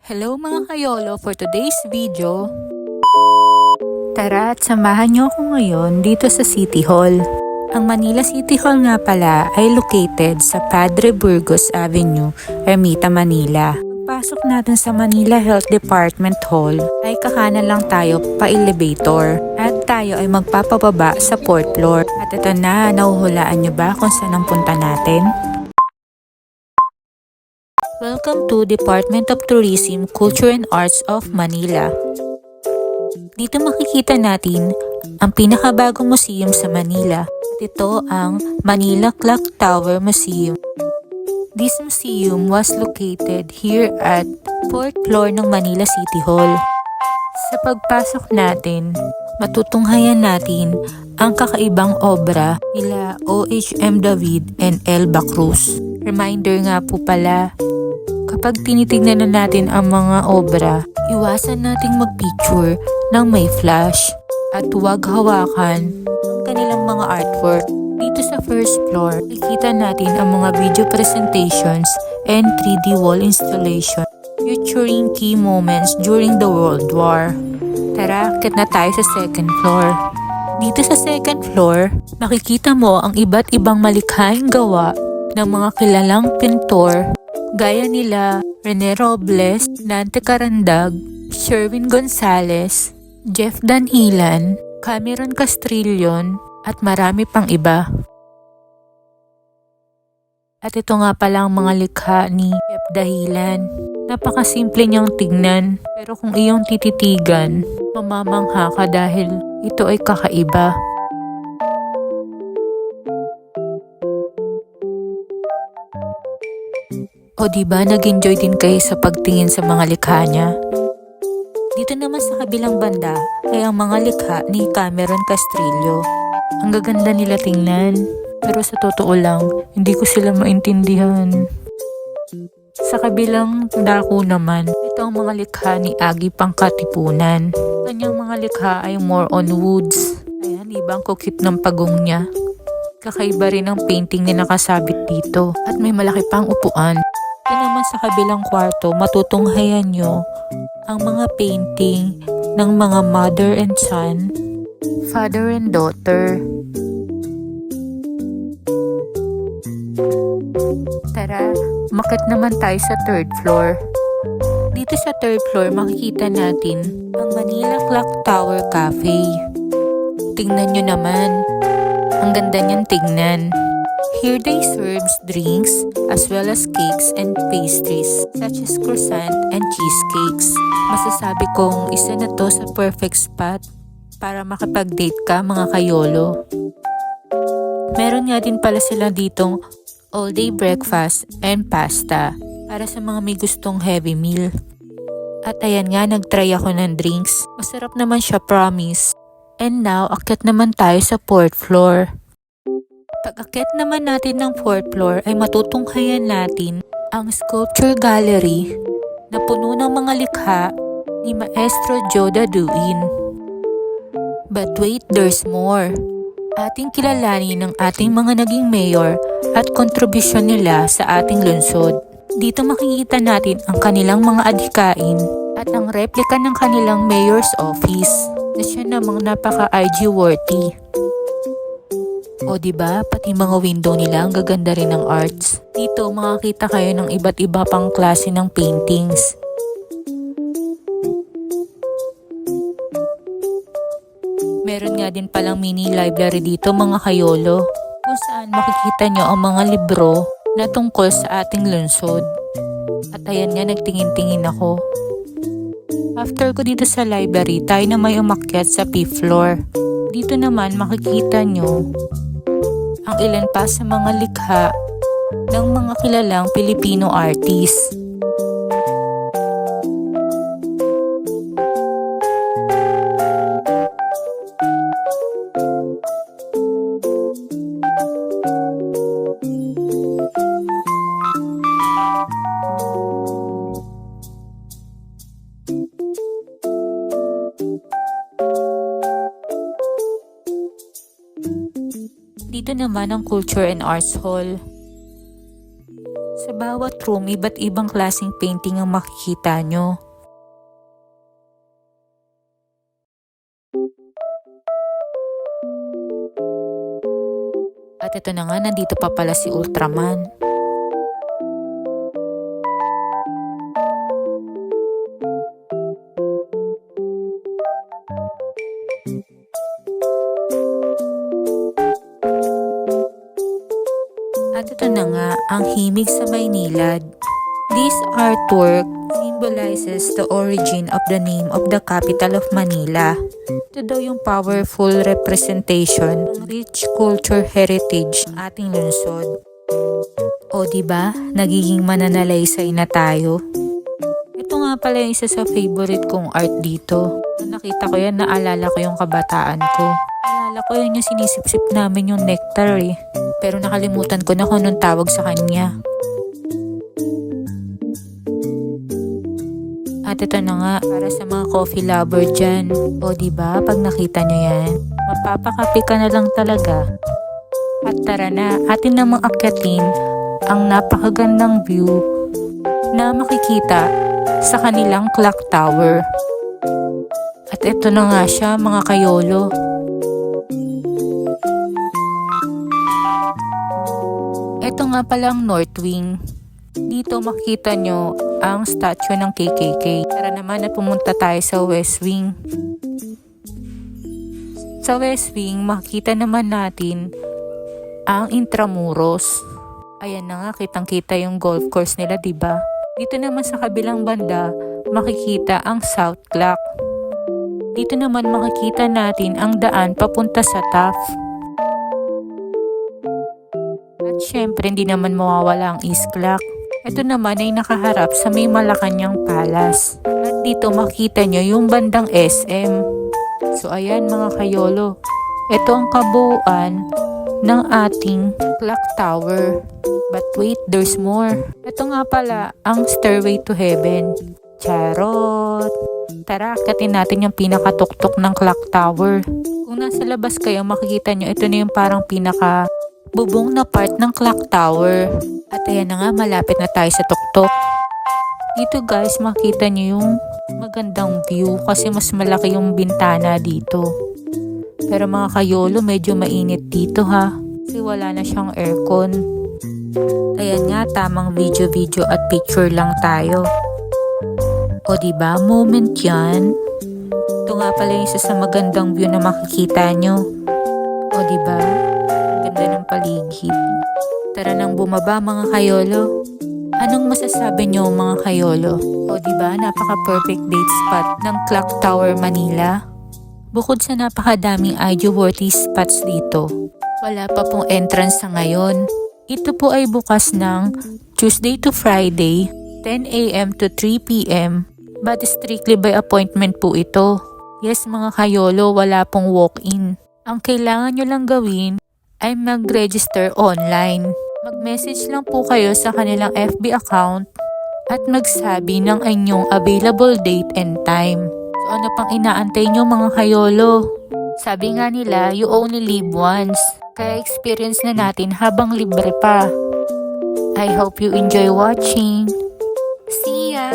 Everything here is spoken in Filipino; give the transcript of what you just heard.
Hello mga kayolo, for today's video, tara at samahan niyo ako ngayon dito sa City Hall. Ang Manila City Hall nga pala ay located sa Padre Burgos Avenue, Ermita, Manila. Pagpasok natin sa Manila Health Department Hall ay kakanan lang tayo pa elevator at tayo ay magpapababa sa 4th floor. At ito na, nahuhulaan niyo ba kung saan ang punta natin? Welcome to Department of Tourism, Culture and Arts of Manila. Dito makikita natin ang pinakabagong museum sa Manila. At ito ang Manila Clock Tower Museum. This museum was located here at 4th floor ng Manila City Hall. Sa pagpasok natin, matutunghayan natin ang kakaibang obra nila O.H.M. David and Elba Cruz. Reminder nga po pala, kapag tinitignan na natin ang mga obra, iwasan nating mag-picture ng may flash at huwag hawakan ang kanilang mga artwork. Dito sa 1st floor, nakikita natin ang mga video presentations and 3D wall installation featuring key moments during the World War. Tara, akit na tayo sa 2nd floor. Dito sa 2nd floor, makikita mo ang iba't ibang malikhaing gawa ng mga kilalang pintor gaya nila Rene Robles, Nante Carandag, Sherwin Gonzalez, Jeff Danhilan, Cameron Castrillion, at marami pang iba. At ito nga pala ang mga likha ni Jeff Dahilan. Napakasimple niyang tignan, pero kung iyong tititigan, mamamangha ka dahil ito ay kakaiba. O diba nag-enjoy din kayo sa pagtingin sa mga likha niya? Dito naman sa kabilang banda ay ang mga likha ni Cameron Castrillo. Ang gaganda nila tingnan, pero sa totoo lang, hindi ko sila maintindihan. Sa kabilang dako naman, ito ang mga likha ni Agi Pangkatipunan. Kanyang mga likha ay more on woods. Ayan, ibang kukit ng pagong niya. Kakaiba rin ang painting na nakasabit dito at may malaki pang upuan. Ito naman sa kabilang kwarto, matutunghayan nyo ang mga painting ng mga mother and son, father and daughter. Tara, umakyat naman tayo sa 3rd floor. Dito sa 3rd floor, makikita natin ang Manila Clock Tower Cafe. Tingnan nyo naman, ang ganda niyang tignan. Here they serves drinks as well as cakes and pastries such as croissant and cheesecakes. Masasabi kong isa na to sa perfect spot para makapag-date ka mga kayolo. Meron nga din pala sila ditong all-day breakfast and pasta para sa mga may gustong heavy meal. At ayan nga, nag-try ako ng drinks. Masarap naman siya, promise. And now, akyat naman tayo sa 4th floor. Pag-akyat naman natin ng 4th floor ay matutunghayan natin ang sculpture gallery na puno ng mga likha ni Maestro Joe Daduin. But wait, there's more. Ating kilalanin ng ating mga naging mayor at kontribusyon nila sa ating lungsod. Dito makikita natin ang kanilang mga adhikain at ang replika ng kanilang mayor's office na siya namang napaka-IG worthy. O diba, pati mga window nila ang gaganda rin ng arts. Dito makakita kayo ng iba't iba pang klase ng paintings. Meron nga din palang mini library dito mga kayolo, kung saan makikita nyo ang mga libro na tungkol sa ating lungsod. At ayan nga, nagtingin-tingin ako. After ko dito sa library, tayo na may umakyat sa 5th floor. Dito naman makikita nyo ang ilan pa sa mga likha ng mga kilalang Pilipino artist. Dito naman ang Culture and Arts Hall. Sa bawat room, iba't ibang klaseng painting ang makikita nyo. At ito na nga, nandito pa pala si Ultraman. At ito na nga, ang himig sa Maynilad. This artwork symbolizes the origin of the name of the capital of Manila. Ito daw yung powerful representation ng rich culture heritage ng ating lungsod. O diba, nagiging mananalaysay na tayo. Ito nga pala yung isa sa favorite kong art dito. Nung nakita ko yan, naalala ko yung kabataan ko. Naalala ko yun yung sinisip-sip namin yung nectar eh. Pero nakalimutan ko na kung anong tawag sa kanya. At ito na nga, para sa mga coffee lover dyan. O diba, pag nakita nyo yan, mapapakape ka na lang talaga. At tara na, atin namang akyatin ang napakagandang view na makikita sa kanilang clock tower. At ito na nga siya, mga kayolo. Ito nga palang North Wing. Dito makita nyo ang statue ng KKK. Tara naman at pumunta tayo sa West Wing. Sa West Wing, makita naman natin ang Intramuros. Ayan na nga, kitang-kita yung golf course nila, diba? Dito naman sa kabilang banda, makikita ang South Clock. Dito naman makikita natin ang daan papunta sa Taft. At syempre, hindi naman mawawala ang East Clock. Ito naman ay nakaharap sa may Malacanang Palace. At dito makita nyo yung bandang SM. So ayan mga kayolo, ito ang kabuuan ng ating clock tower. But wait, there's more. Ito nga pala ang Stairway to Heaven. Charot! Tara, akatin natin yung pinakatuktok ng clock tower. Kung nasa labas kayo, makikita nyo, ito na yung parang pinaka bubong na part ng clock tower. At ayan na nga, malapit na tayo sa tuktok. Dito guys, makita nyo yung magandang view kasi mas malaki yung bintana dito. Pero mga kayolo, medyo mainit dito ha. Kasi wala na siyang aircon. Ayan nga, tamang video at picture lang tayo. O diba, moment yan. Ito nga pala yung isa sa magandang view na makikita nyo. O diba, ganda ng paligid. Tara nang bumaba mga kayolo. Anong masasabi nyo mga kayolo? O diba, napaka-perfect date spot ng Clock Tower Manila? Bukod sa napakadaming ID-worthy spots dito, wala pa pong entrance sa ngayon. Ito po ay bukas ng Tuesday to Friday, 10 a.m. to 3 p.m. But strictly by appointment po ito. Yes mga kayolo, wala pong walk-in. Ang kailangan nyo lang gawin ay mag-register online. Mag-message lang po kayo sa kanilang FB account at magsabi ng inyong available date and time. So ano pang inaantay nyo mga kayolo? Sabi nga nila, you only live once. Kaya experience na natin habang libre pa. I hope you enjoy watching. See ya!